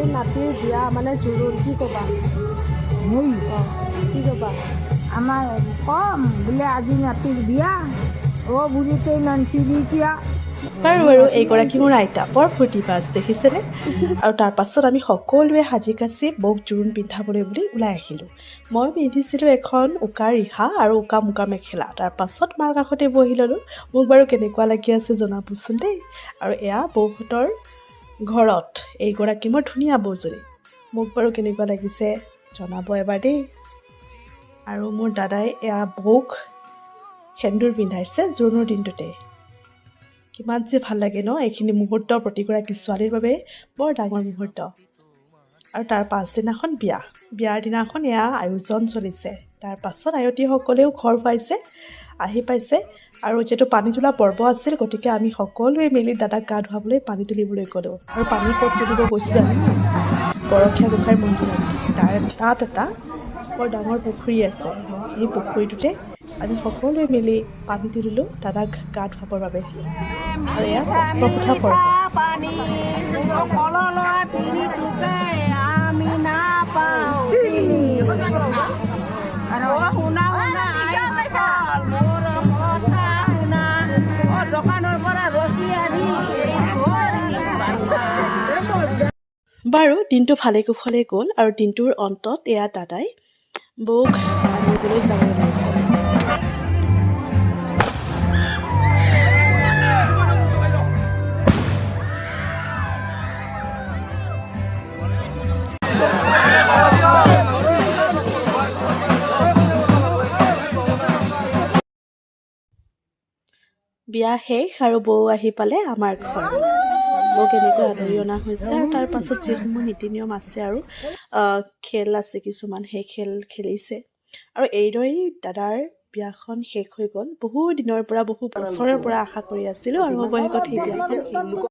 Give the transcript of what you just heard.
আজি নাতিৰ বিয়া মানে জোৰোণ কি ক'বা কি ক'বা আমাৰ কম বোলে আজি নাতিৰ বিয়া বুঢ়ীতে নানচিবি কিয়া বাৰু এইগৰাকী মোৰ আইতা বৰ ফূৰ্তি পাছ দেখিছেনে আৰু তাৰ পাছত আমি সকলোৱে সাজি কাচি বৌক জোৰোণ পিন্ধাবলৈ বুলি ওলাই আহিলোঁ মই পিন্ধিছিলোঁ এখন উকা ৰিহা আৰু উকা মুগা মেখেলা তাৰ পাছত মাৰ কাষতে বহি ল'লোঁ মোক বাৰু কেনেকুৱা লাগি আছে জনাবচোন দেই আৰু এয়া বৌহঁতৰ ঘৰত এইগৰাকী মোৰ ধুনীয়া বৌজনী মোক বাৰু কেনেকুৱা লাগিছে জনাব এবাৰ দেই আৰু মোৰ দাদাই এয়া বৌক সেন্দুৰ পিন্ধাইছে জোৰোণৰ দিনটোতে কিমান যে ভাল লাগে ন এইখিনি মুহূৰ্ত প্ৰতিগৰাকী ছোৱালীৰ বাবে বৰ ডাঙৰ মুহূৰ্ত আৰু তাৰ পাছদিনাখন বিয়াৰ দিনাখন এয়া আয়োজন চলিছে তাৰ পাছত আয়তীসকলেও ঘৰ আহি পাইছে আৰু যিহেতু পানী তোলা পৰ্ব আছিল গতিকে আমি সকলোৱে মিলি দাদাক গা ধুৱাবলৈ পানী তুলিবলৈ গ'লোঁ আৰু পানী ক'ত তুলিব গৈছোঁ জানো গৰখীয়া গোঁসাই মন্দিৰত তাত এটা বৰ ডাঙৰ পুখুৰী আছে সেই পুখুৰীটোতে আমি সকলোৱে মিলি পানী তুলিলোঁ দাদাক গা ধুৱাবৰ বাবে আৰু এয়া প্ৰশ্নসোধা পৰ্ব বাৰু দিনটো ভালে কুশলে গ'ল আৰু দিনটোৰ অন্তত এয়া দাদাই বৌক আনিবলৈ যাব ওলাইছে বিয়া শেষ আৰু বৌ আহি পালে আমাৰ ঘৰ বৌক এনেকৈ আদৰি অনা হৈছে আৰু তাৰ পাছত যিসমূহ নীতি নিয়ম আছে আৰু খেল আছে কিছুমান সেই খেল খেলিছে আৰু এইদৰেই দাদাৰ বিয়াখন শেষ হৈ গ'ল বহু দিনৰ পৰা বহু বছৰৰ পৰা আশা কৰি আছিলোঁ আৰু অৱশেষত সেই বিয়াখন